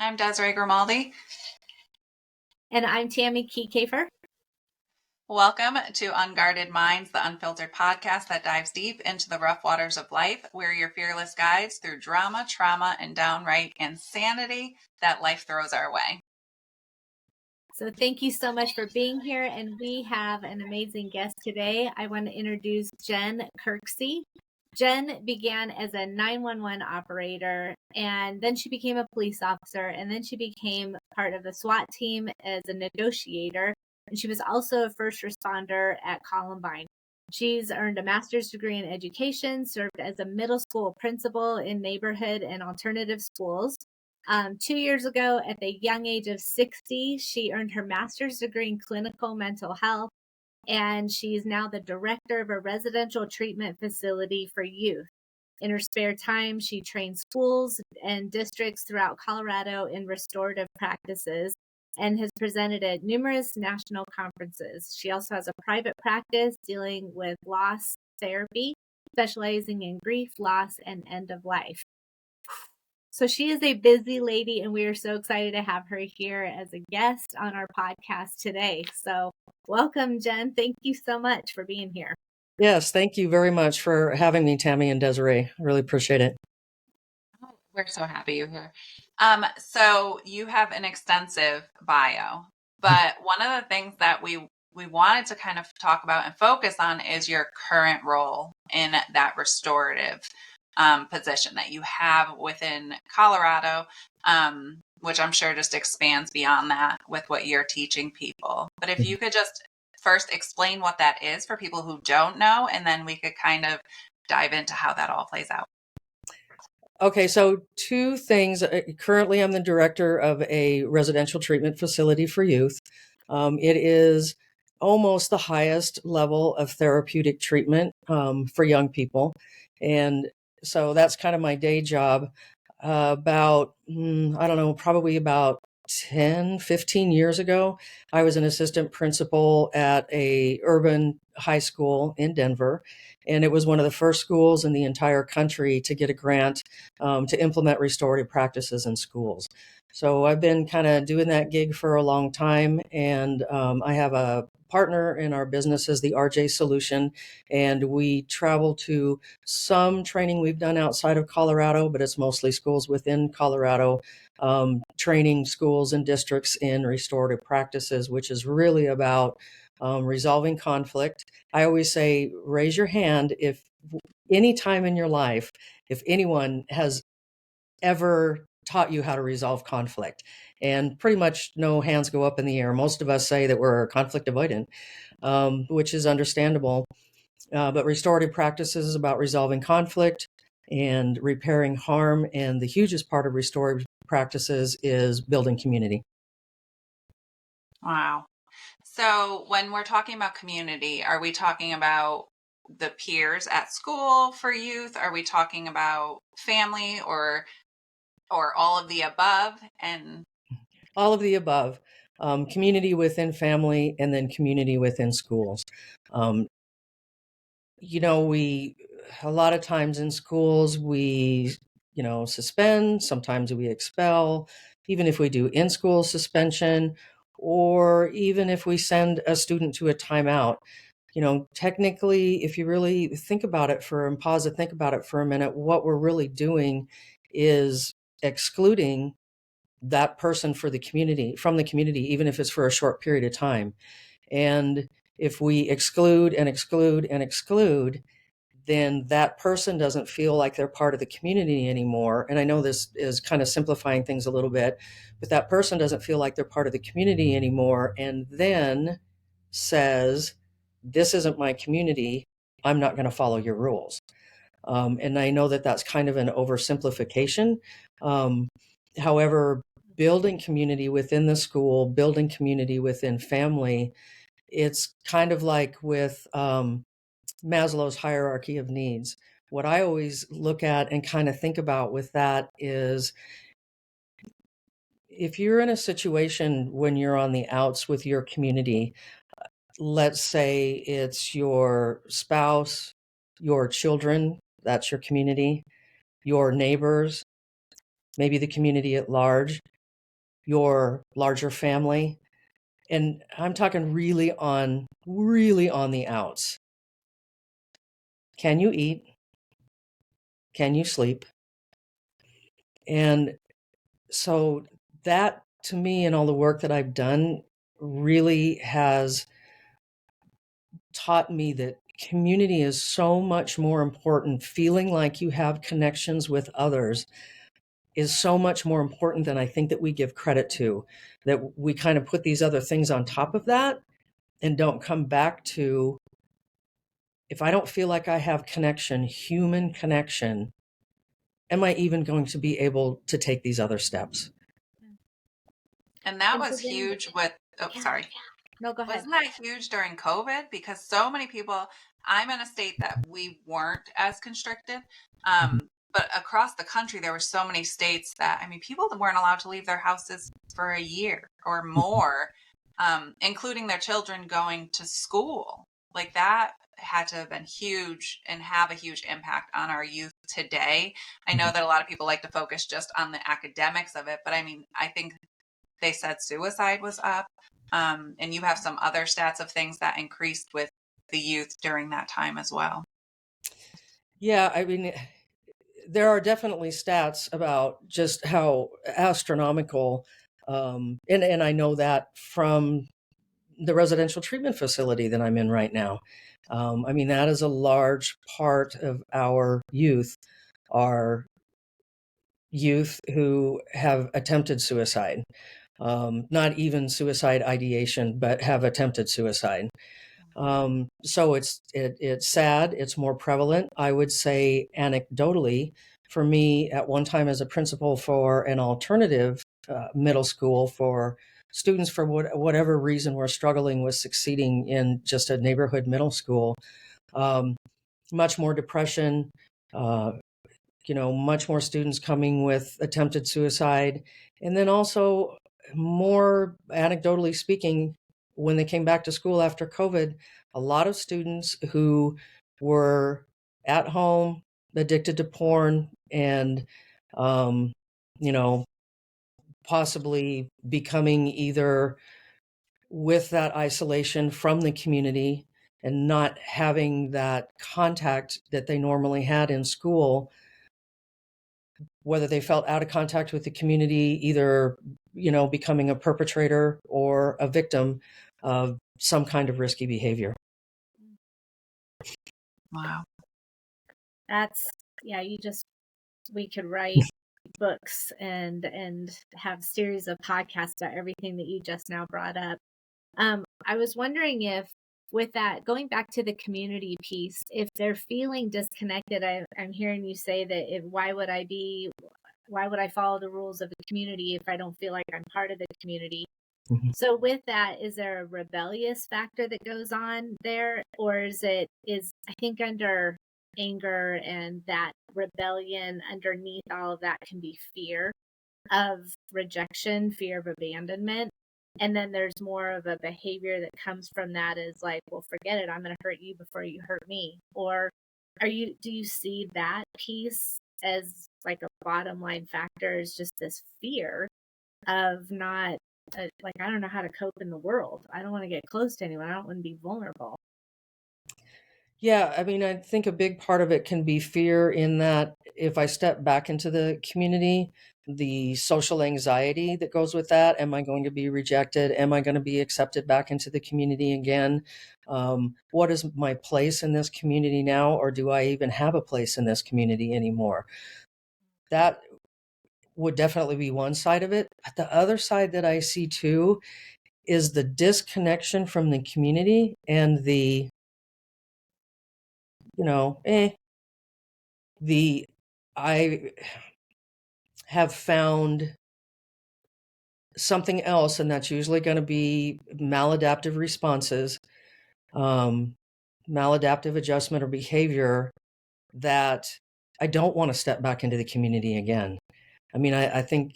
I'm Desiree Grimaldi. And I'm Tammy Keykafer. Welcome to Unguarded Minds, the unfiltered podcast that dives deep into the rough waters of life. We're your fearless guides through drama, trauma, and downright insanity that life throws our way. So thank you so much for being here. And we have an amazing guest today. I want to introduce Jen Kirksey. Jen began as a 911 operator, and then she became a police officer, and then she became part of the SWAT team as a negotiator. And she was also a first responder at Columbine. She's earned a master's degree in education, served as a middle school principal in neighborhood and alternative schools. 2 years ago, at the young age of 60, she earned her master's degree in clinical mental health, and she's now the director of a residential treatment facility for youth. In her spare time, she trains schools and districts throughout Colorado in restorative practices and has presented at numerous national conferences. She also has a private practice dealing with loss therapy, specializing in grief, loss, and end of life. So she is a busy lady, and we are so excited to have her here as a guest on our podcast today. So welcome, Jen. Thank you so much for being here. Yes, thank you very much for having me, Tammy and Desiree. I really appreciate it. We're so happy you're here. So you have an extensive bio, but one of the things that we wanted to kind of talk about and focus on is your current role in that restorative position that you have within Colorado, which I'm sure just expands beyond that with what you're teaching people. But if you could just first explain what that is for people who don't know, and then we could kind of dive into how that all plays out. Okay, so two things. Currently, I'm the director of a residential treatment facility for youth. It is almost the highest level of therapeutic treatment for young people. And so that's kind of my day job. Probably about 10, 15 years ago, I was an assistant principal at a urban high school in Denver. And it was one of the first schools in the entire country to get a grant to implement restorative practices in schools. So I've been kind of doing that gig for a long time, and I have a partner in our business as the RJ Solution, and we travel to some training we've done outside of Colorado, but it's mostly schools within Colorado, training schools and districts in restorative practices, which is really about resolving conflict. I always say, raise your hand if any time in your life, if anyone has ever taught you how to resolve conflict. And pretty much no hands go up in the air. Most of us say that we're conflict avoidant, which is understandable. But restorative practices is about resolving conflict and repairing harm. And the hugest part of restorative practices is building community. Wow. So when we're talking about community, are we talking about the peers at school for youth? Are we talking about family or all of the above? And all of the above. Community within family, and then community within schools. A lot of times in schools, we suspend, sometimes we expel, even if we do in-school suspension, or even if we send a student to a timeout. Technically, if you really think about it and pause to think about it for a minute, what we're really doing is excluding that person from the community, even if it's for a short period of time. And if we exclude and exclude and exclude, then that person doesn't feel like they're part of the community anymore. And I know this is kind of simplifying things a little bit, but that person doesn't feel like they're part of the community anymore, and then says, this isn't my community, I'm not going to follow your rules. And I know that that's kind of an oversimplification. However, building community within the school, building community within family, it's kind of like with Maslow's hierarchy of needs. What I always look at and kind of think about with that is, if you're in a situation when you're on the outs with your community, let's say it's your spouse, your children, that's your community, your neighbors, maybe the community at large. your larger family. And I'm talking really on the outs. Can you eat? Can you sleep? And so that, to me, and all the work that I've done really has taught me that community is so much more important. Feeling like you have connections with others is so much more important than I think that we give credit to, that we kind of put these other things on top of that and don't come back to, if I don't feel like I have connection, human connection, am I even going to be able to take these other steps? And that And so was then, huge with, sorry. no, go ahead. Wasn't that huge during COVID? Because so many people, I'm in a state that we weren't as constricted. But across the country, there were so many states that, I mean, people weren't allowed to leave their houses for a year or more, including their children going to school. Like that had to have been huge and have a huge impact on our youth today. I know that a lot of people like to focus just on the academics of it, but I mean, I think they said suicide was up. And you have some other stats of things that increased with the youth during that time as well. Yeah, I mean, there are definitely stats about just how astronomical, and I know that from the residential treatment facility that I'm in right now. I mean, that is a large part of our youth, are youth who have attempted suicide. Not even suicide ideation, but have attempted suicide. So it's sad. It's more prevalent. I would say anecdotally, for me, at one time as a principal for an alternative middle school for students for whatever reason were struggling with succeeding in just a neighborhood middle school, much more depression, uh, much more students coming with attempted suicide. And then also, more anecdotally speaking, when they came back to school after COVID, a lot of students who were at home, addicted to porn, and, you know, possibly becoming either with that isolation from the community and not having that contact that they normally had in school, whether they felt out of contact with the community, either, becoming a perpetrator or a victim of some kind of risky behavior. Wow. That's, yeah, we could write books and have series of podcasts about everything that you just now brought up. I was wondering if, with that, going back to the community piece, if they're feeling disconnected, I'm hearing you say that why would I follow the rules of the community if I don't feel like I'm part of the community? Mhm. So with that, is there a rebellious factor that goes on there? Or is I think under anger and that rebellion, underneath all of that can be fear of rejection, fear of abandonment. And then there's more of a behavior that comes from that is like, well, forget it. I'm going to hurt you before you hurt me. Or do you see that piece as like a bottom line factor, is just this fear of not, like, I don't know how to cope in the world. I don't want to get close to anyone. I don't want to be vulnerable. Yeah, I mean, I think a big part of it can be fear, in that if I step back into the community, the social anxiety that goes with that. Am I going to be rejected? Am I going to be accepted back into the community again? What is my place in this community now? Or do I even have a place in this community anymore? That would definitely be one side of it. But the other side that I see too is the disconnection from the community and the, I have found something else, and that's usually going to be maladaptive responses, maladaptive adjustment or behavior, that I don't want to step back into the community again. I mean, I think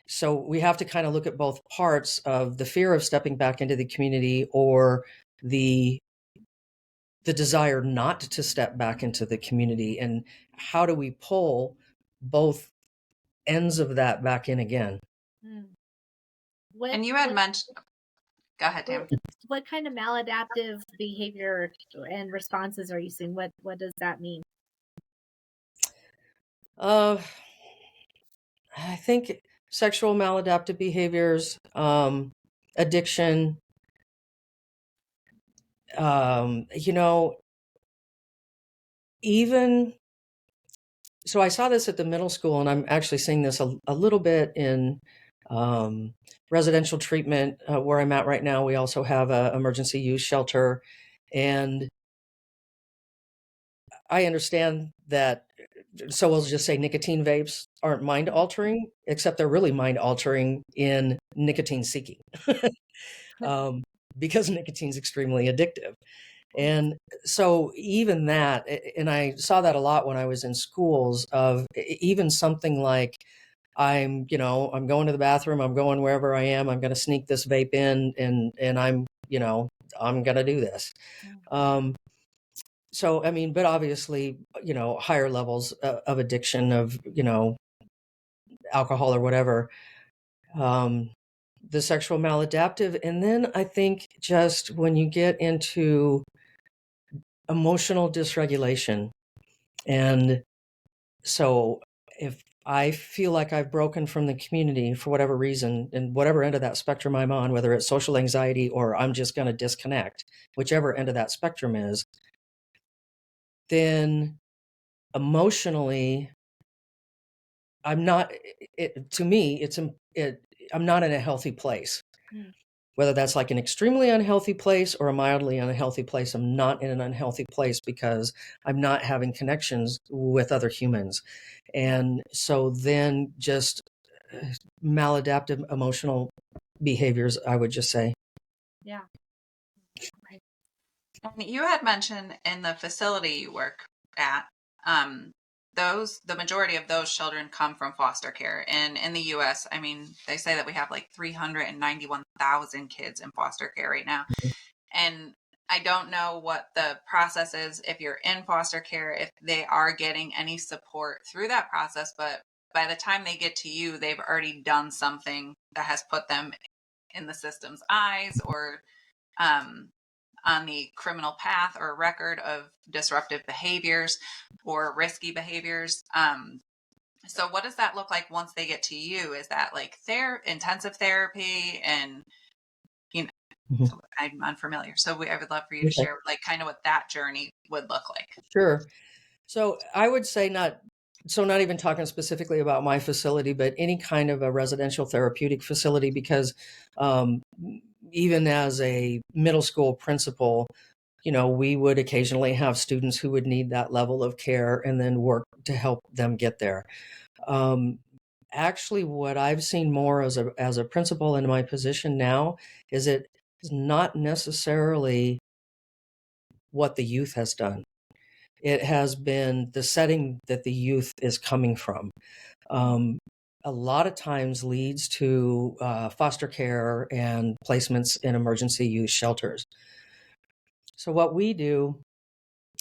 so. We have to kind of look at both parts of the fear of stepping back into the community, or the desire not to step back into the community, and how do we pull both ends of that back in again. And you had mentioned, go ahead, Tam. What kind of maladaptive behavior and responses are you seeing? What does that mean? I think sexual maladaptive behaviors, addiction, even so I saw this at the middle school, and I'm actually seeing this a little bit in residential treatment where I'm at right now. We also have an emergency use shelter, and I understand that. So we'll just say nicotine vapes aren't mind altering, except they're really mind altering in nicotine seeking, because nicotine is extremely addictive. And so even that, and I saw that a lot when I was in schools, of even something like, I'm going to the bathroom, I'm going wherever I am, I'm going to sneak this vape in, and I'm going to do this. So, I mean, but obviously, higher levels of addiction of, alcohol or whatever, the sexual maladaptive. And then I think just when you get into emotional dysregulation. And so if I feel like I've broken from the community for whatever reason, and whatever end of that spectrum I'm on, whether it's social anxiety or I'm just going to disconnect, whichever end of that spectrum is, then emotionally, I'm not, to me, I'm not in a healthy place. Whether that's like an extremely unhealthy place or a mildly unhealthy place, I'm not in an unhealthy place because I'm not having connections with other humans. And so then just maladaptive emotional behaviors, I would just say. Yeah. And you had mentioned in the facility you work at, the majority of those children come from foster care. And in the US, I mean, they say that we have like 391,000 kids in foster care right now. And I don't know what the process is if you're in foster care, if they are getting any support through that process, but by the time they get to you, they've already done something that has put them in the system's eyes, or on the criminal path or record of disruptive behaviors or risky behaviors. So what does that look like once they get to you? Is that like intensive therapy? And so I'm unfamiliar. So I would love for you to share like kind of what that journey would look like. Sure. So I would say not even talking specifically about my facility, but any kind of a residential therapeutic facility, because even as a middle school principal, we would occasionally have students who would need that level of care and then work to help them get there. Actually, what I've seen more as a principal in my position now is it is not necessarily what the youth has done. It has been the setting that the youth is coming from. A lot of times leads to foster care and placements in emergency use shelters. So what we do,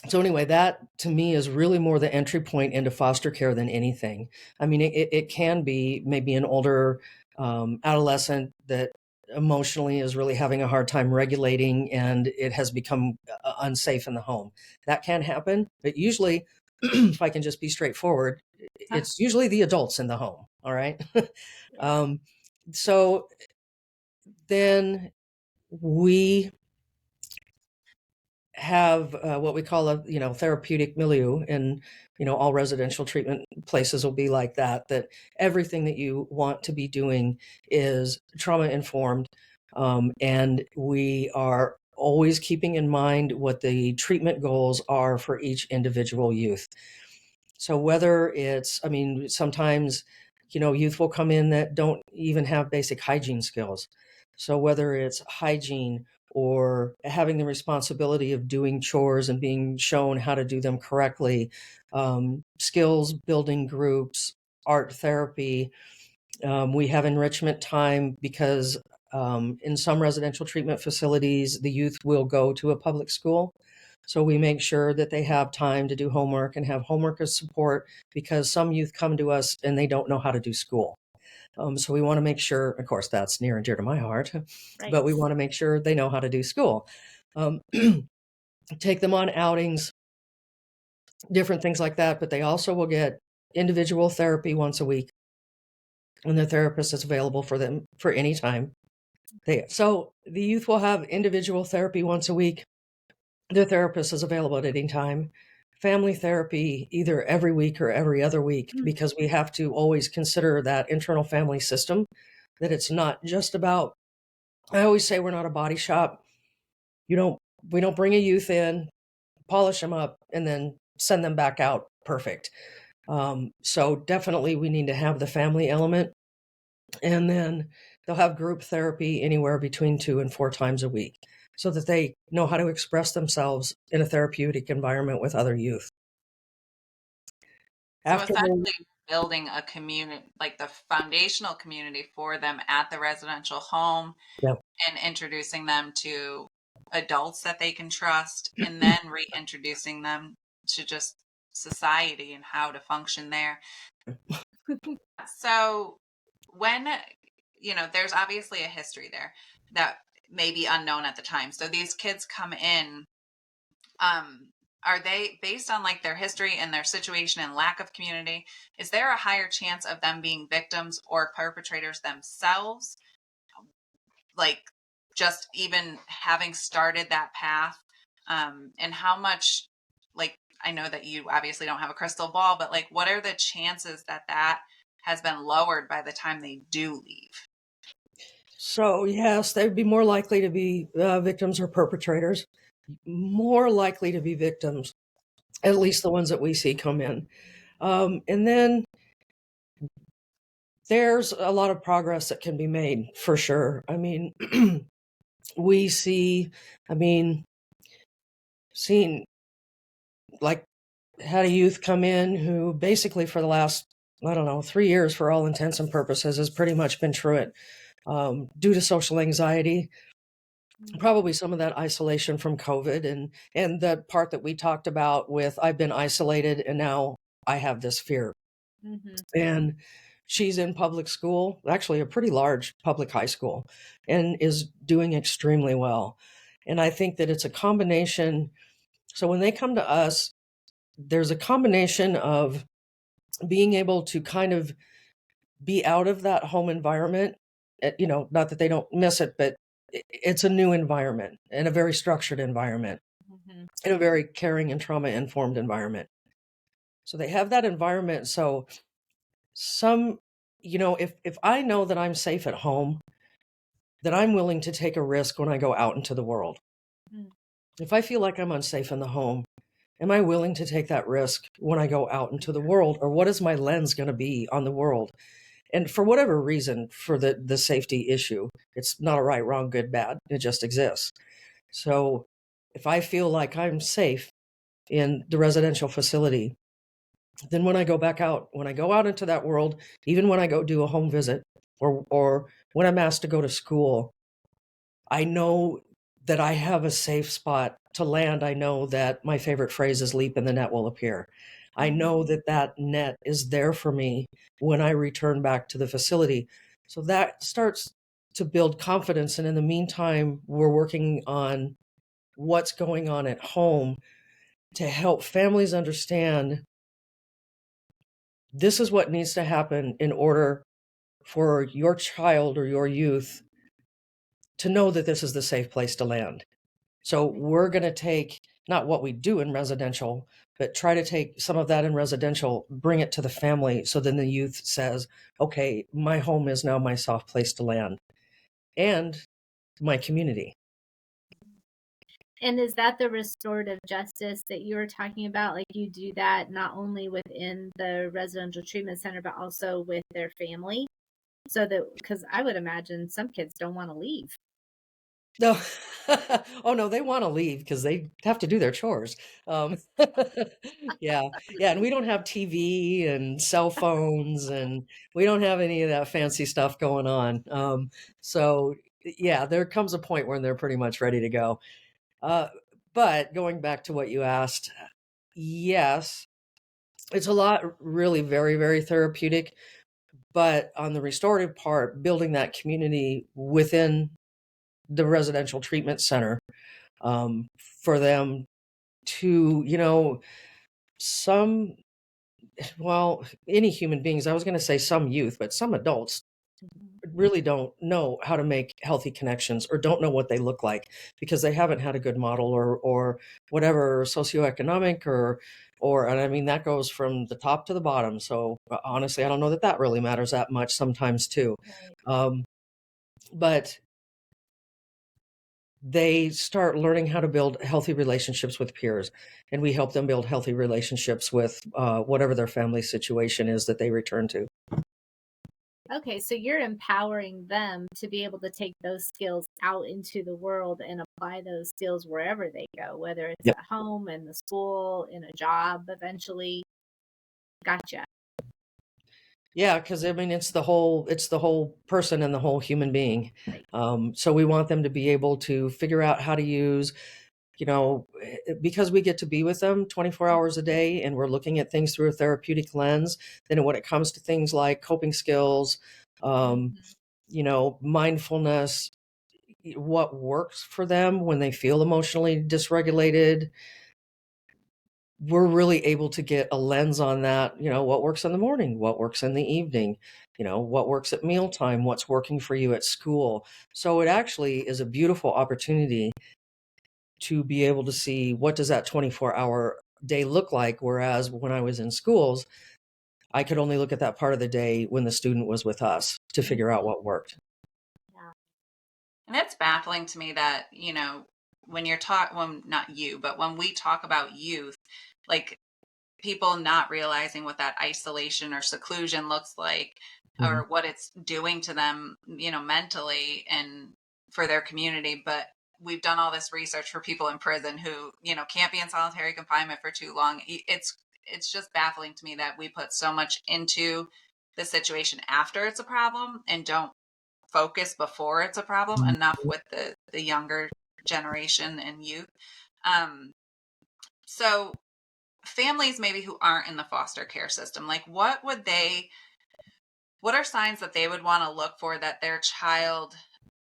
so anyway, that to me is really more the entry point into foster care than anything. I mean, it can be maybe an older adolescent that emotionally is really having a hard time regulating, and it has become unsafe in the home. That can happen, but usually, if I can just be straightforward, it's usually the adults in the home. All right. So then we have what we call a therapeutic milieu, and all residential treatment places will be like that everything that you want to be doing is trauma informed, and we are always keeping in mind what the treatment goals are for each individual youth. So whether it's, I mean, sometimes youth will come in that don't even have basic hygiene skills. So whether it's hygiene or having the responsibility of doing chores and being shown how to do them correctly, skills building groups, art therapy. We have enrichment time because in some residential treatment facilities, the youth will go to a public school. So we make sure that they have time to do homework and have homework as support, because some youth come to us and they don't know how to do school. So we want to make sure, of course, that's near and dear to my heart, Right. but we want to make sure they know how to do school. Take them on outings, different things like that, but they also will get individual therapy once a week, and the therapist is available for them for any time. So the youth will have individual therapy once a week. The therapist is available at any time. Family therapy either every week or every other week, because we have to always consider that internal family system, that it's not just about, I always say we're not a body shop. We don't bring a youth in, polish them up, and then send them back out perfect. So definitely we need to have the family element. And then they'll have group therapy anywhere between 2 and 4 times a week, so that they know how to express themselves in a therapeutic environment with other youth. So essentially building a community, like the foundational community for them at the residential home, Yeah. and introducing them to adults that they can trust, and then reintroducing them to just society and how to function there. So when, there's obviously a history there that may be unknown at the time. So these kids come in, are they, based on like their history and their situation and lack of community, is there a higher chance of them being victims or perpetrators themselves? Like just even having started that path, and how much, like, I know that you obviously don't have a crystal ball, but like, what are the chances that that has been lowered by the time they do leave? So yes, they'd be more likely to be victims or perpetrators, more likely to be victims, at least the ones that we see come in. And then there's a lot of progress that can be made, for sure. I mean, we see, seen, like, had a youth come in who basically for the last, 3 years, for all intents and purposes, has pretty much been truant, due to social anxiety, probably some of that isolation from COVID, and the part that we talked about with, I've been isolated and now I have this fear. Mm-hmm. And she's in public school, actually a pretty large public high school, and is doing extremely well. And I think that it's a combination. So when they come to us, there's a combination of being able to kind of be out of that home environment. Not that they don't miss it, but it's a new environment and a very structured environment, Mm-hmm. and a very caring and trauma informed environment. So they have that environment. So if I know that I'm safe at home, then I'm willing to take a risk when I go out into the world. Mm. If I feel like I'm unsafe in the home, am I willing to take that risk when I go out into the world? Or what is my lens going to be on the world? And for whatever reason, for the safety issue, it's not a right, wrong, good, bad. It just exists. So if I feel like I'm safe in the residential facility, then when I go back out, when I go out into that world, even when I go do a home visit, or when I'm asked to go to school, I know that I have a safe spot to land. I know that my favorite phrase is leap and the net will appear. I know that that net is there for me when I return back to the facility. So that starts to build confidence. And in the meantime, we're working on what's going on at home to help families understand this is what needs to happen in order for your child or your youth to know that this is the safe place to land. So we're going to take not what we do in residential, but try to take some of that in residential, bring it to the family. So then the youth says, okay, my home is now my soft place to land, and my community. And is that the restorative justice that you were talking about? Like, you do that not only within the residential treatment center, but also with their family? So that, because I would imagine some kids don't want to leave. No, oh no, they want to leave because they have to do their chores. Um, yeah, and we don't have TV and cell phones, and we don't have any of that fancy stuff going on. So yeah, there comes a point when they're pretty much ready to go. But going back to what you asked, yes, it's a lot, really very, very therapeutic. But on the restorative part, building that community within the residential treatment center, for them to, some, well, any human beings, I was going to say some youth, but some adults really don't know how to make healthy connections or don't know what they look like because they haven't had a good model or whatever socioeconomic or and I mean that goes from the top to the bottom. So honestly, I don't know that that really matters that much sometimes too. Right. But they start learning how to build healthy relationships with peers, and we help them build healthy relationships with whatever their family situation is that they return to. Okay, so you're empowering them to be able to take those skills out into the world and apply those skills wherever they go, whether it's Yep. at home, in the school, in a job eventually. Gotcha. Yeah, because I mean it's the whole person and the whole human being. Right. So we want them to be able to figure out how to use, because we get to be with them 24 hours a day and we're looking at things through a therapeutic lens. Then when it comes to things like coping skills, um, mindfulness, what works for them when they feel emotionally dysregulated, we're really able to get a lens on that, what works in the morning, what works in the evening, what works at mealtime, what's working for you at school. So it actually is a beautiful opportunity to be able to see what does that 24-hour day look like. Whereas when I was in schools, I could only look at that part of the day when the student was with us to figure out what worked. Yeah. And it's baffling to me that, when not you, but when we talk about youth, like people not realizing what that isolation or seclusion looks like Mhm. or what it's doing to them, mentally and for their community. But we've done all this research for people in prison who, can't be in solitary confinement for too long. It's just baffling to me that we put so much into the situation after it's a problem and don't focus before it's a problem enough with the younger generation and youth. Um, so families maybe who aren't in the foster care system, like what are signs that they would want to look for that their child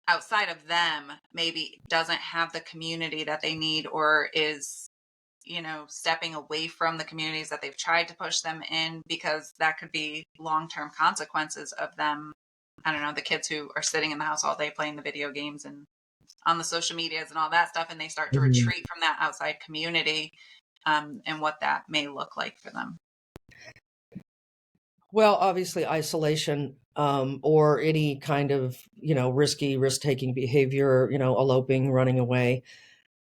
outside of them maybe doesn't have the community that they need or is stepping away from the communities that they've tried to push them in, because that could be long-term consequences of them. I don't know, the kids who are sitting in the house all day playing the video games and on the social medias and all that stuff, and they start to Mhm. retreat from that outside community, and what that may look like for them. Well, obviously isolation, or any kind of, risky risk-taking behavior, eloping, running away.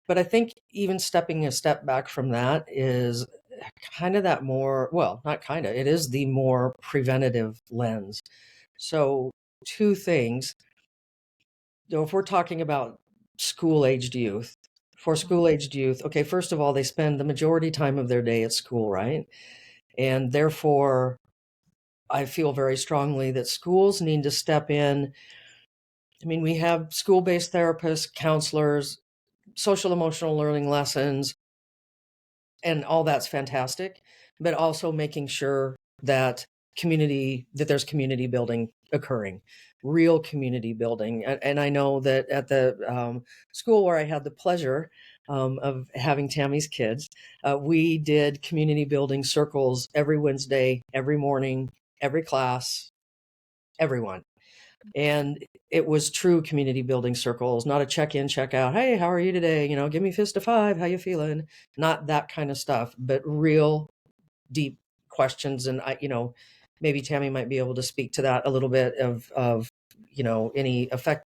But I think even stepping a step back from that is kind of that more, well, not kind of, it is the more preventative lens. So two things, if we're talking about school-aged youth, for school-aged youth, okay, first of all, they spend the majority time of their day at school, right? And therefore, I feel very strongly that schools need to step in. I mean, we have school-based therapists, counselors, social emotional learning lessons, and all that's fantastic, but also making sure that there's community building occurring, real community building. And I know that at the school where I had the pleasure of having Tammy's kids, we did community building circles every Wednesday, every morning, every class, everyone. And it was true community building circles, not a check-in, check-out. Hey, how are you today? Give me fist of five. How you feeling? Not that kind of stuff, but real deep questions. And maybe Tammy might be able to speak to that a little bit of any effect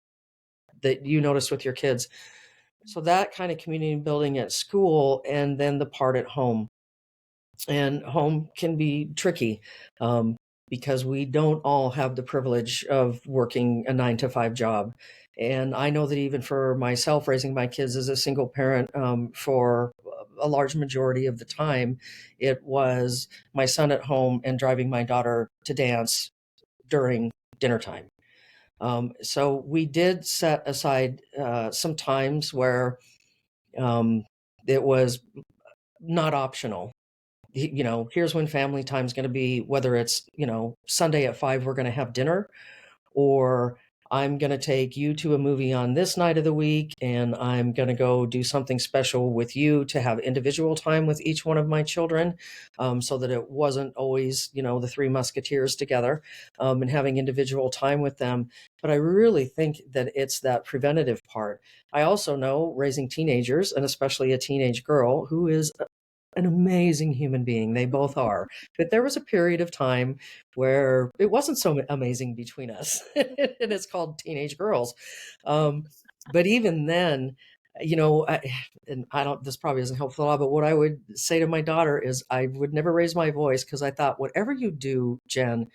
that you notice with your kids. So that kind of community building at school, and then the part at home. And home can be tricky, because we don't all have the privilege of working a 9 to 5 job. And I know that even for myself, raising my kids as a single parent, for a large majority of the time, it was my son at home and driving my daughter to dance during dinner time. So we did set aside some times where it was not optional. here's when family time is going to be, whether it's, Sunday at 5, we're going to have dinner, or I'm going to take you to a movie on this night of the week, and I'm going to go do something special with you to have individual time with each one of my children, so that it wasn't always, the three musketeers together, and having individual time with them. But I really think that it's that preventative part. I also know raising teenagers, and especially a teenage girl who is an amazing human being. They both are. But there was a period of time where it wasn't so amazing between us. And it's called teenage girls. But even then, and I don't, this probably isn't helpful at all, but what I would say to my daughter is I would never raise my voice, because I thought, whatever you do, Jen,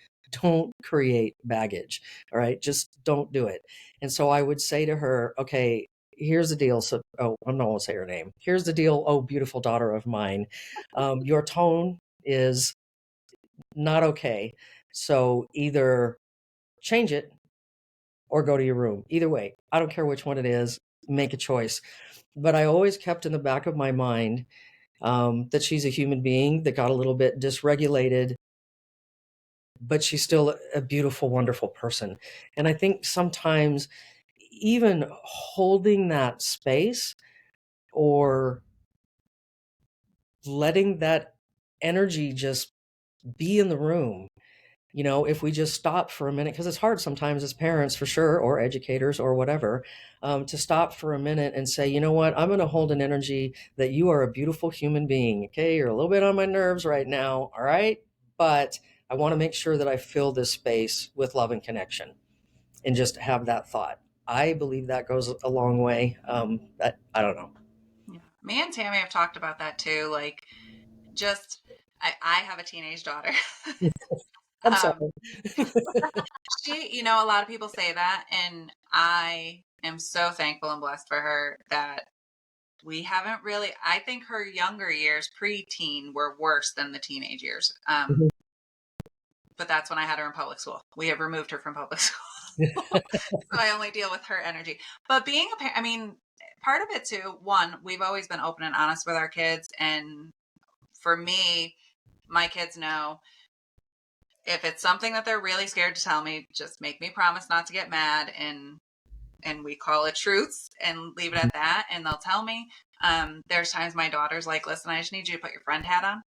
don't create baggage. All right. Just don't do it. And so I would say to her, okay, here's the deal. So, I'm not going to say her name. Here's the deal. Oh, beautiful daughter of mine. Your tone is not okay. So either change it or go to your room. Either way, I don't care which one it is, make a choice. But I always kept in the back of my mind that she's a human being that got a little bit dysregulated, but she's still a beautiful, wonderful person. And I think sometimes even holding that space, or letting that energy just be in the room, if we just stop for a minute, because it's hard sometimes as parents, for sure, or educators or whatever, to stop for a minute and say, you know what, I'm going to hold an energy that you are a beautiful human being. Okay, you're a little bit on my nerves right now. All right. But I want to make sure that I fill this space with love and connection, and just have that thought. I believe that goes a long way. I don't know. Yeah. Me and Tammy have talked about that too. Like, just, I have a teenage daughter. I'm um, sorry. a lot of people say that, and I am so thankful and blessed for her that we haven't really, I think her younger years, pre-teen, were worse than the teenage years. Mhm. But that's when I had her in public school. We have removed her from public school. So I only deal with her energy. But being a parent, I mean, part of it too, one, we've always been open and honest with our kids. And for me, my kids know if it's something that they're really scared to tell me, just make me promise not to get mad, and we call it truths and leave it at that, and they'll tell me. There's times my daughter's like, listen, I just need you to put your friend hat on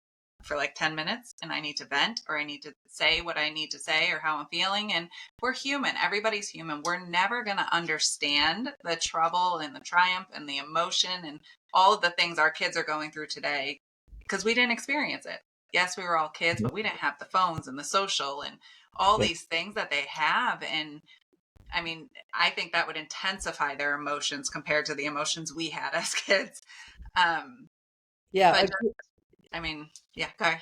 for like 10 minutes, and I need to vent, or I need to say what I need to say, or how I'm feeling. And we're human. Everybody's human. We're never going to understand the trouble and the triumph and the emotion and all of the things our kids are going through today, because we didn't experience it. Yes, we were all kids, but we didn't have the phones and the social and all these things that they have. And I mean, I think that would intensify their emotions compared to the emotions we had as kids. Yeah. But I mean, yeah, go ahead.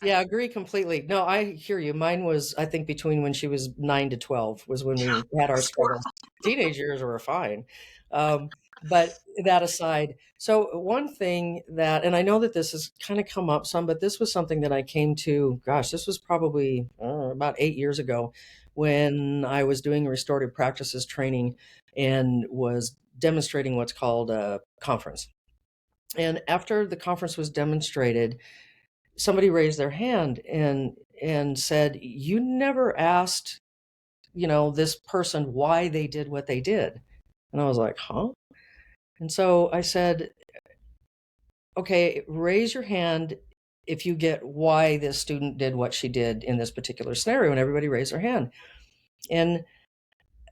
Yeah, agree completely. No, I hear you. Mine was, I think, between when she was 9 to 12 was when we had our struggles. Teenage years were fine. But that aside, so one thing that, and I know that this has kind of come up some, but this was something that I came to, gosh, this was probably about 8 years ago, when I was doing restorative practices training and was demonstrating what's called a conference. And after the conference was demonstrated, somebody raised their hand and said, you never asked, this person why they did what they did. And I was like, huh? And so I said, okay, raise your hand if you get why this student did what she did in this particular scenario. And everybody raised their hand. And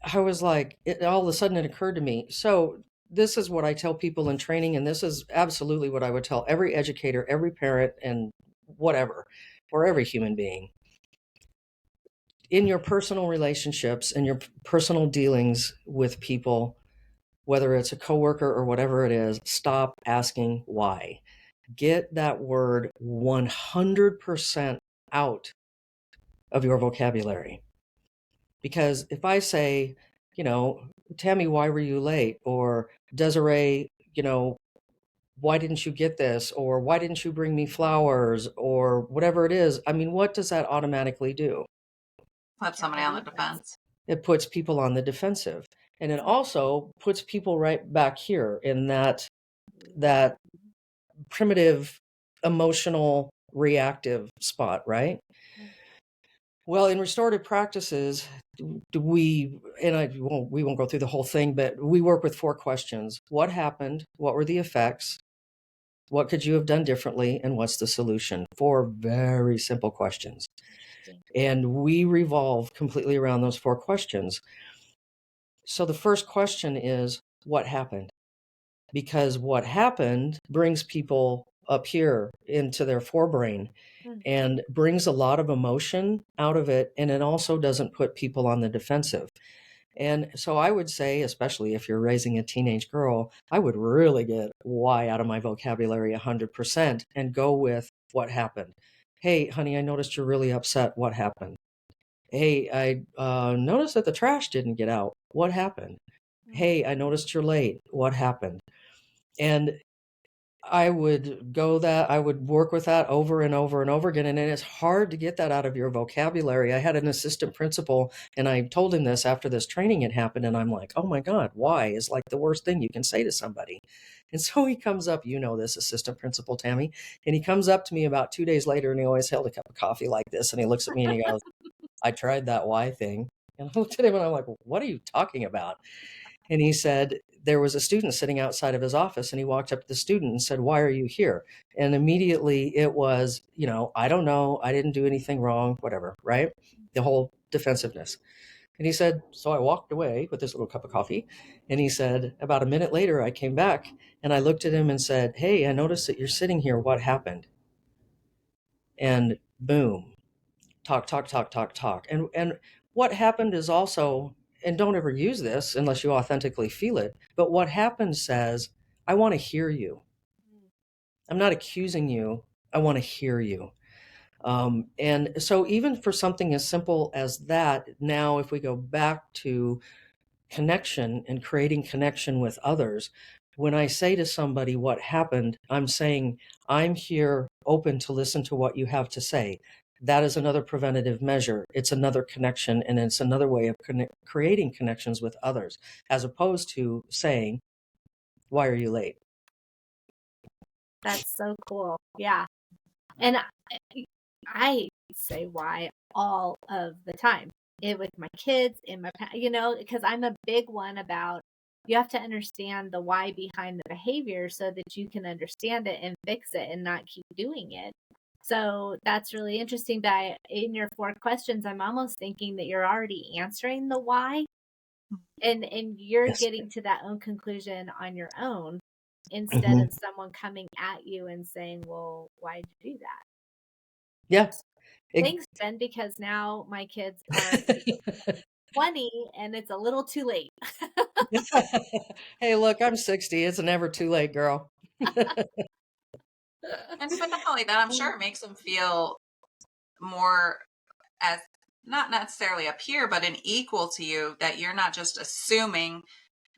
I was like, all of a sudden it occurred to me. So this is what I tell people in training, and this is absolutely what I would tell every educator, every parent, and whatever, or every human being. In your personal relationships and your personal dealings with people, whether it's a coworker or whatever it is, stop asking why. Get that word 100% out of your vocabulary. Because if I say, Tammy, why were you late? Or Desiree, why didn't you get this? Or why didn't you bring me flowers? Or whatever it is. I mean, what does that automatically do? Put somebody on the defense. It puts people on the defensive. And it also puts people right back here in that primitive emotional reactive spot, right? Mm. Well, in restorative practices, we won't go through the whole thing, but we work with 4 questions. What happened? What were the effects? What could you have done differently? And what's the solution? 4 very simple questions. Interesting. And we revolve completely around those 4 questions. So the first question is, what happened? Because what happened brings people up here into their forebrain Mm. and brings a lot of emotion out of it. And it also doesn't put people on the defensive. And so I would say, especially if you're raising a teenage girl, I would really get why out of my vocabulary 100% and go with what happened. Hey, honey, I noticed you're really upset. What happened? Hey, I noticed that the trash didn't get out. What happened? Mm. Hey, I noticed you're late. What happened? And I would work with that over and over and over again. And it's hard to get that out of your vocabulary. I had an assistant principal and I told him this after this training had happened. And I'm like, oh my God, why is like the worst thing you can say to somebody. And so he comes up, this assistant principal, Tammy, and he comes up to me about 2 days later and he always held a cup of coffee like this. And he looks at me and he goes, I tried that why thing. And I looked at him and I'm like, what are you talking about? And he said, there was a student sitting outside of his office and he walked up to the student and said, why are you here? And immediately it was, I don't know. I didn't do anything wrong, whatever, right? The whole defensiveness. And he said, so I walked away with this little cup of coffee. And he said, about a minute later, I came back and I looked at him and said, hey, I noticed that you're sitting here. What happened? And boom, talk, talk, talk, talk, talk. And what happened is also, and don't ever use this unless you authentically feel it, but what happened says, I want to hear you. I'm not accusing you. I want to hear you. And so even for something as simple as that, now if we go back to connection and creating connection with others, when I say to somebody what happened, I'm saying, I'm here open to listen to what you have to say. That is another preventative measure. It's another connection, and it's another way of creating connections with others, as opposed to saying, why are you late? That's so cool. Yeah. And I say why all of the time. With my kids, because I'm a big one about you have to understand the why behind the behavior so that you can understand it and fix it and not keep doing it. So that's really interesting that in your 4 questions, I'm almost thinking that you're already answering the why and you're Yes. getting to that own conclusion on your own instead of someone coming at you and saying, well, why'd you do that? Yeah. Thanks, Ben, because now my kids are 20 and it's a little too late. Hey, look, I'm 60. It's never too late, girl. And but not only that, I'm sure it makes them feel more as not necessarily a peer, but an equal to you, that you're not just assuming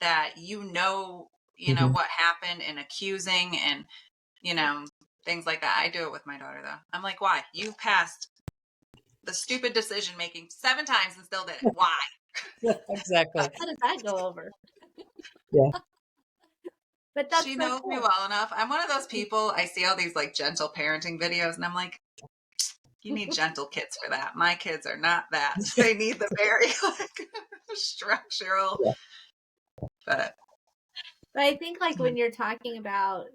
that what happened and accusing and, things like that. I do it with my daughter though. I'm like, why? You passed the stupid decision making 7 times and still did it. Why? Yeah, exactly. How does that go over? Yeah. But that's She so knows cool. me well enough. I'm one of those people, I see all these like gentle parenting videos and I'm like, you need gentle kids for that. My kids are not that. They need the very like structural. Yeah. But I think like when you're talking about,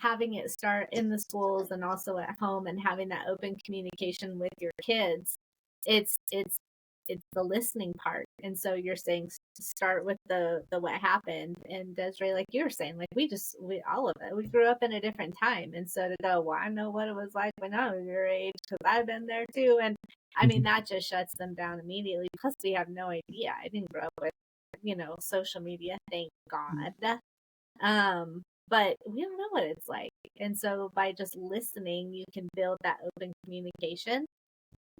having it start in the schools and also at home and having that open communication with your kids, it's the listening part. And so you're saying start with the what happened. And Desiree, like you were saying, like we all of it, we grew up in a different time. And so to go, well, I know what it was like when I was your age because I've been there too. And I mean, that just shuts them down immediately. Plus we have no idea. I didn't grow up with, social media, thank God. But we don't know what it's like. And so by just listening, you can build that open communication.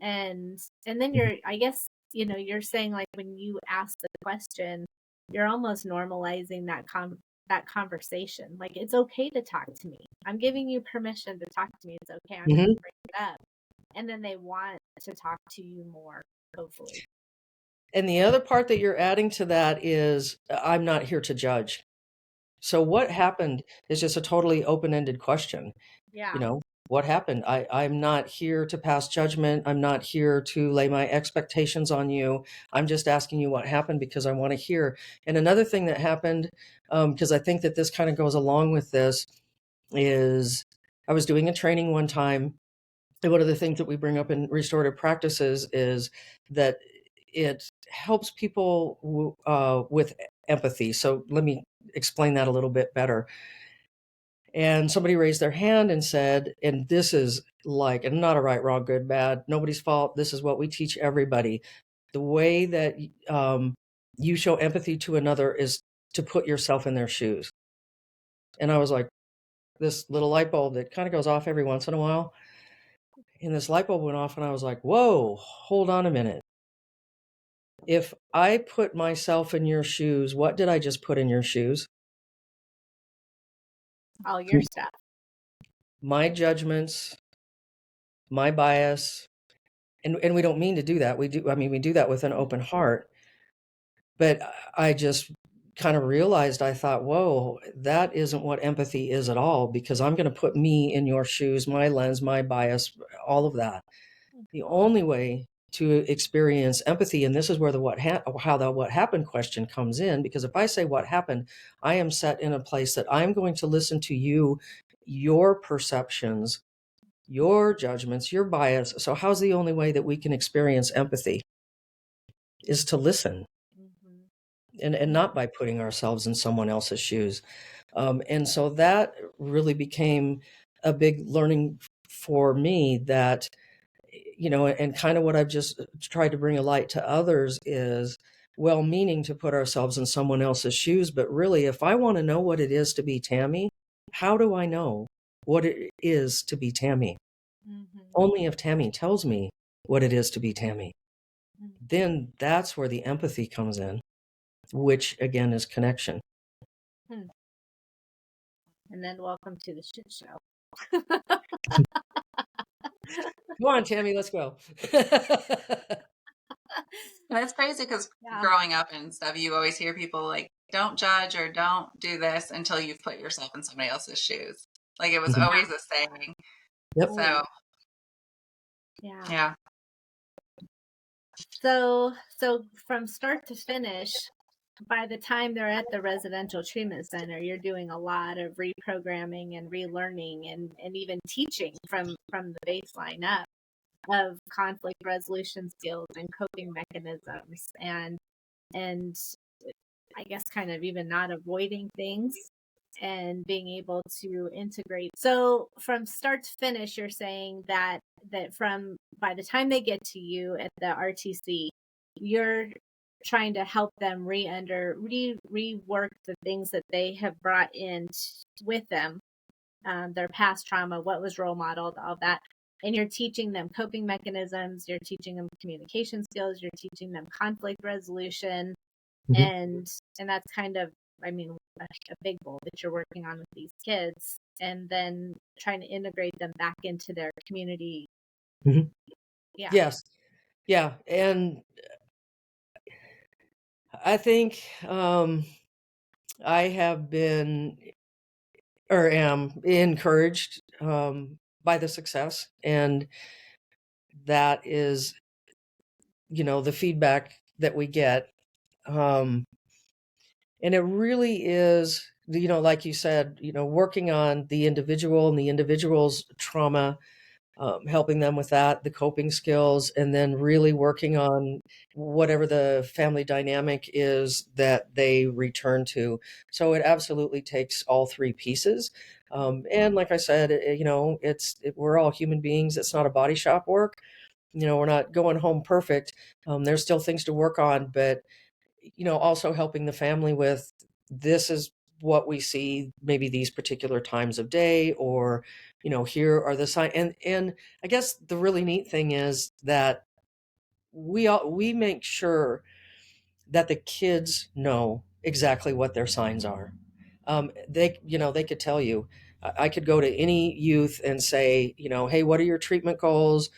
And then I guess, you're saying like when you ask the question, you're almost normalizing that conversation. Like it's okay to talk to me. I'm giving you permission to talk to me. It's okay. I'm going to bring it up. And then they want to talk to you more, hopefully. And the other part that you're adding to that is I'm not here to judge. So what happened is just a totally open-ended question. Yeah. what happened? I'm not here to pass judgment. I'm not here to lay my expectations on you. I'm just asking you what happened because I want to hear. And another thing that happened, because I think that this kind of goes along with this, is I was doing a training one time. And one of the things that we bring up in restorative practices is that it helps people with empathy. So let me explain that a little bit better. And somebody raised their hand and said, and this is like, and not a right, wrong, good, bad, nobody's fault. This is what we teach everybody. The way that you show empathy to another is to put yourself in their shoes. And I was like, this little light bulb that kind of goes off every once in a while. And this light bulb went off, and I was like, whoa, hold on a minute. If I put myself in your shoes, what did I just put in your shoes? All your stuff. My judgments, my bias. And we don't mean to do that. We do that with an open heart. But I just kind of realized, I thought, whoa, that isn't what empathy is at all, because I'm going to put me in your shoes, my lens, my bias, all of that. The only way to experience empathy, and this is where the what happened question comes in, because if I say what happened, I am set in a place that I'm going to listen to you, your perceptions, your judgments, your bias. So how's the only way that we can experience empathy is to listen, and not by putting ourselves in someone else's shoes. And so that really became a big learning for me, that, and kind of what I've just tried to bring a light to others is well-meaning to put ourselves in someone else's shoes. But really, if I want to know what it is to be Tammy, how do I know what it is to be Tammy? Only if Tammy tells me what it is to be Tammy. Then that's where the empathy comes in, which again is connection. And then welcome to the shit show. Come on, Tammy, let's go. And it's crazy because growing up and stuff, you always hear people like, don't judge or don't do this until you've put yourself in somebody else's shoes. Like it was always a saying. Yep. So, yeah. So from start to finish, by the time they're at the residential treatment center, you're doing a lot of reprogramming and relearning and even teaching from the baseline up of conflict resolution skills and coping mechanisms and I guess kind of even not avoiding things and being able to integrate. So from start to finish, you're saying that from by the time they get to you at the RTC, you're trying to help them rework the things that they have brought in with them, their past trauma, what was role modeled, all that. And you're teaching them coping mechanisms, you're teaching them communication skills, you're teaching them conflict resolution. And that's kind of, I mean, a big goal that you're working on with these kids, and then trying to integrate them back into their community. Yeah. Yes. Yeah. And I think I have been or am encouraged by the success, and that is, the feedback that we get. And it really is, like you said, working on the individual and the individual's trauma, helping them with that, the coping skills, and then really working on whatever the family dynamic is that they return to. So it absolutely takes all three pieces. And like I said, we're all human beings. It's not a body shop work. We're not going home perfect. There's still things to work on, but also helping the family with, this is what we see maybe these particular times of day, or, here are the signs. And I guess the really neat thing is that we make sure that the kids know exactly what their signs are. They could tell you. I could go to any youth and say, hey, what are your treatment goals?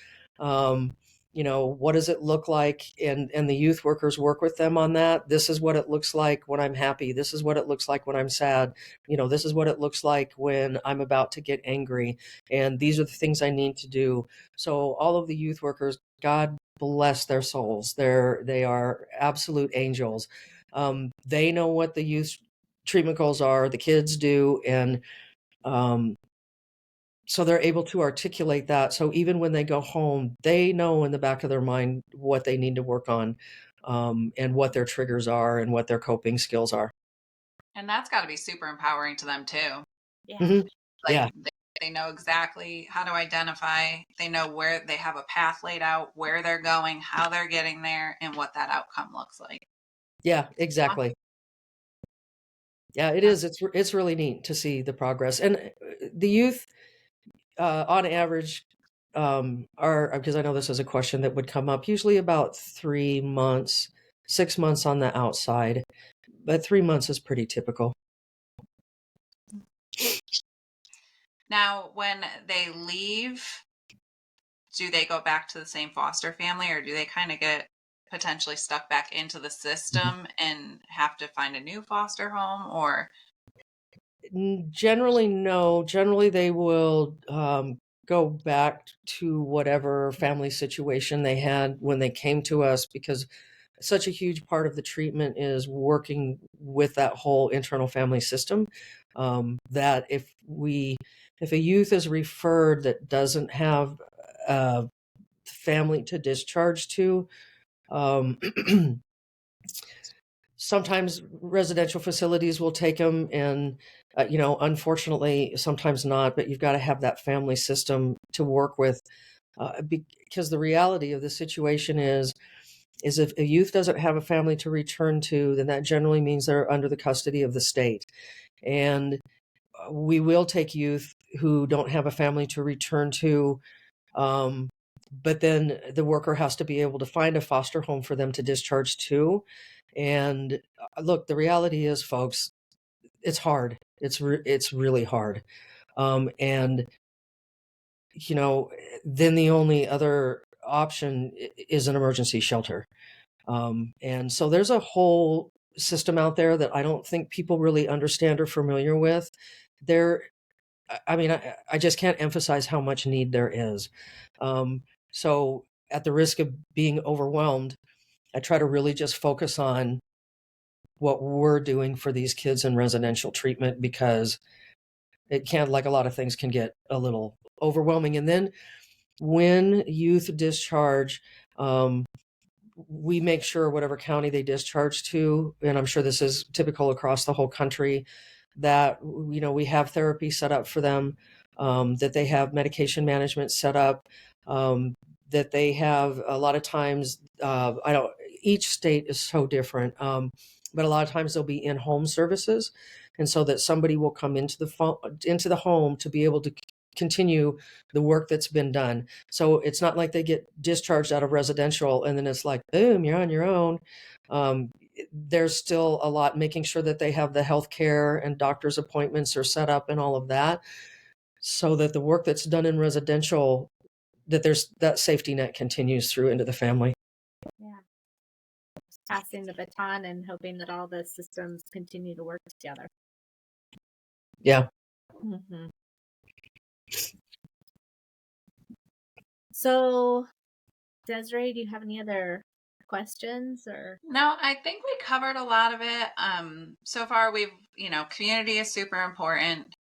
what does it look like? And the youth workers work with them on that. This is what it looks like when I'm happy. This is what it looks like when I'm sad. This is what it looks like when I'm about to get angry. And these are the things I need to do. So all of the youth workers, God bless their souls. They are absolute angels. They know what the youth treatment goals are. The kids do. And so they're able to articulate that. So even when they go home, they know in the back of their mind what they need to work on, and what their triggers are and what their coping skills are. And that's got to be super empowering to them too. Yeah. Mm-hmm. Like Yeah. they know exactly how to identify. They know where they have a path laid out, where they're going, how they're getting there, and what that outcome looks like. Yeah, exactly. Yeah, it is. It's really neat to see the progress. And the youth, on average, are, because I know this is a question that would come up, usually about 3 months, 6 months on the outside, but 3 months is pretty typical. Now, when they leave, do they go back to the same foster family, or do they kind of get potentially stuck back into the system and have to find a new foster home? Or Generally, no. Generally, they will go back to whatever family situation they had when they came to us, because such a huge part of the treatment is working with that whole internal family system. That if a youth is referred that doesn't have a family to discharge to, sometimes residential facilities will take them, and unfortunately sometimes not, but you've got to have that family system to work with, because the reality of the situation is if a youth doesn't have a family to return to, then that generally means they're under the custody of the state. And we will take youth who don't have a family to return to, but then the worker has to be able to find a foster home for them to discharge to. And look, the reality is, folks, it's hard. It's really hard. And then the only other option is an emergency shelter. And so there's a whole system out there that I don't think people really understand or familiar with. I just can't emphasize how much need there is. So at the risk of being overwhelmed, I try to really just focus on what we're doing for these kids in residential treatment, because it can, like a lot of things, can get a little overwhelming. And then when youth discharge, we make sure whatever county they discharge to, and I'm sure this is typical across the whole country, that we have therapy set up for them, that they have medication management set up, that they have, a lot of times, each state is so different, but a lot of times there'll be in-home services, and so that somebody will come into the home to be able to continue the work that's been done. So it's not like they get discharged out of residential and then it's like, boom, you're on your own. There's still a lot, making sure that they have the health care and doctor's appointments are set up and all of that, so that the work that's done in residential, that there's that safety net continues through into the family. Yeah. Passing the baton and hoping that all the systems continue to work together. Yeah. Mm-hmm. So, Desiree, do you have any other questions? Or no, I think we covered a lot of it. So far we've, community is super important.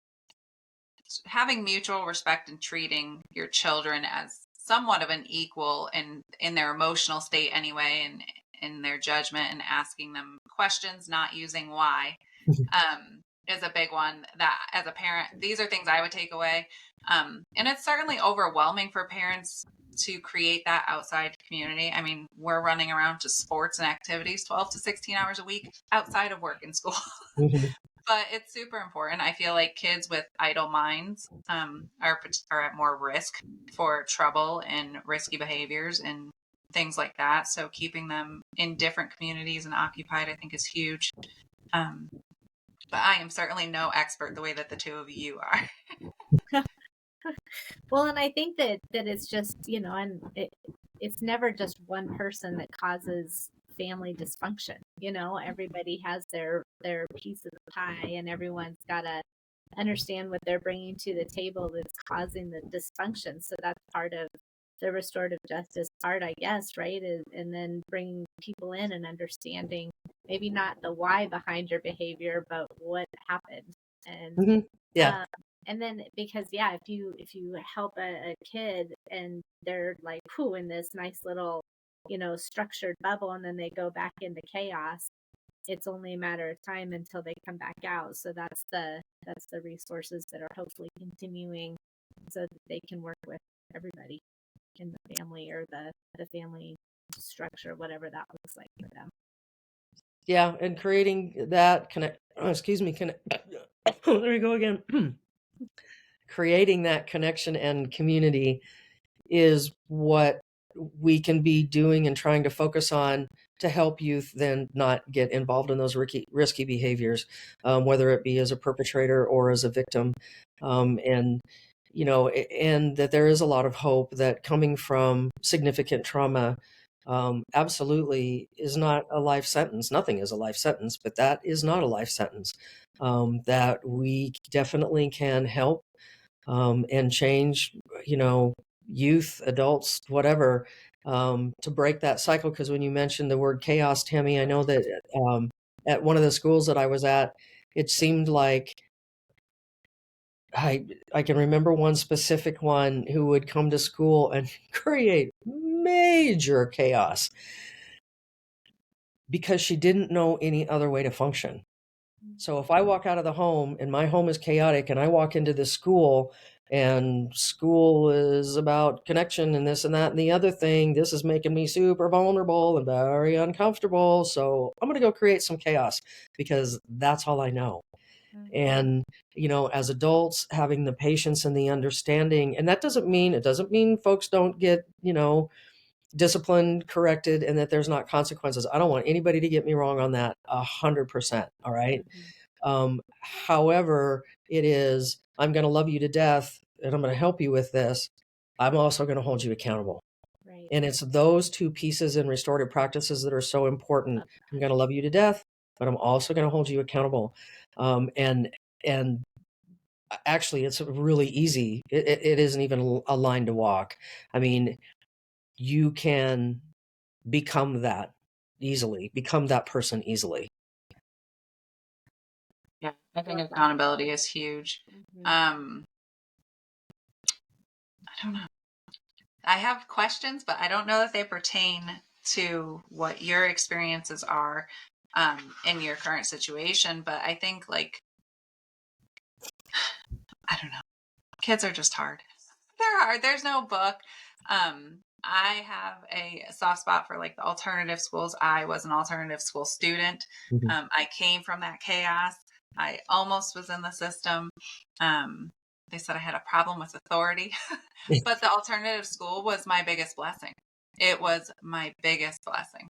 Having mutual respect and treating your children as somewhat of an equal in their emotional state anyway, and in their judgment, and asking them questions, not using why, is a big one that, as a parent, these are things I would take away. And it's certainly overwhelming for parents to create that outside community. I mean, we're running around to sports and activities 12 to 16 hours a week outside of work and school. Mhm. But it's super important. I feel like kids with idle minds are at more risk for trouble and risky behaviors and things like that. So keeping them in different communities and occupied, I think, is huge. But I am certainly no expert the way that the two of you are. well, and I think that it's just, and it's never just one person that causes family dysfunction. Everybody has their piece of the pie, and everyone's got to understand what they're bringing to the table that's causing the dysfunction. So that's part of the restorative justice part, I guess, right? And then bringing people in and understanding maybe not the why behind your behavior, but what happened. And Yeah. and then because if you help a kid and they're like in this nice little structured bubble, and then they go back into chaos, it's only a matter of time until they come back out. So that's the resources that are hopefully continuing so that they can work with everybody in the family, or the family structure, whatever that looks like for them. Yeah, and creating that there you go again. Creating that connection and community is what we can be doing and trying to focus on to help youth then not get involved in those risky behaviors, whether it be as a perpetrator or as a victim. And that there is a lot of hope that coming from significant trauma absolutely is not a life sentence. Nothing is a life sentence, but that is not a life sentence. That we definitely can help and change, youth, adults, whatever, to break that cycle. Because when you mentioned the word chaos, Tammy, I know that at one of the schools that I was at, it seemed like I can remember one specific one who would come to school and create major chaos because she didn't know any other way to function. So if I walk out of the home and my home is chaotic and I walk into this school and school is about connection and this and that and the other thing, this is making me super vulnerable and very uncomfortable. So I'm going to go create some chaos because that's all I know. And, as adults, having the patience and the understanding, and it doesn't mean folks don't get, disciplined, corrected, and that there's not consequences. I don't want anybody to get me wrong on that 100%. All right. However, it is, I'm going to love you to death and I'm going to help you with this. I'm also going to hold you accountable. Right. And it's those two pieces in restorative practices that are so important. I'm going to love you to death, but I'm also going to hold you accountable. And actually, it's really easy. It isn't even a line to walk. I mean, you can become that person easily. Yeah, I think accountability is huge. I don't know. I have questions, but I don't know that they pertain to what your experiences are in your current situation. But I think, I don't know. Kids are just hard. They're hard. There's no book. I have a soft spot for the alternative schools. I was an alternative school student. I came from that chaos. I almost was in the system. They said I had a problem with authority, but the alternative school was my biggest blessing. It was my biggest blessing.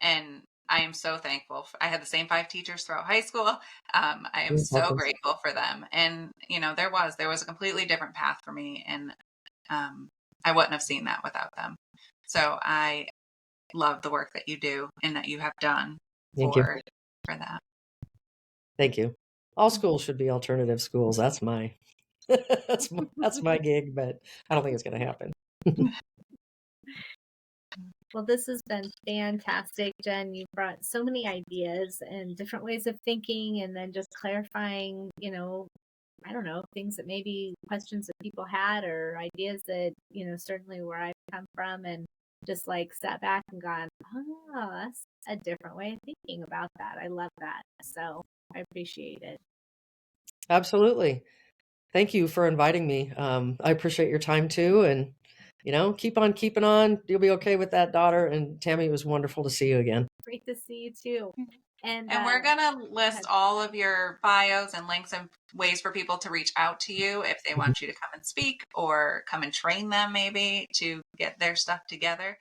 And I am so thankful. I had the same 5 teachers throughout high school. I am so grateful for them. And, there was a completely different path for me. And I wouldn't have seen that without them. So I love the work that you do and that you have done for that. Thank you. All schools should be alternative schools. That's my that's my gig, but I don't think it's going to happen. Well, this has been fantastic, Jen. You've brought so many ideas and different ways of thinking, and then just clarifying, I don't know, things that maybe questions that people had or ideas that, certainly where I've come from, and just sat back and gone, oh, that's a different way of thinking about that. I love that. So I appreciate it. Absolutely. Thank you for inviting me. I appreciate your time too. And, keep on keeping on. You'll be okay with that, daughter. And Tammy, it was wonderful to see you again. Great to see you too. And we're going to list all of your bios and links and ways for people to reach out to you if they want you to come and speak or come and train them maybe to get their stuff together.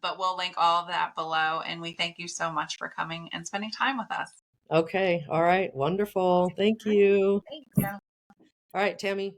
But we'll link all of that below. And we thank you so much for coming and spending time with us. Okay. All right. Wonderful. Thank you. Thanks. All right, Tammy.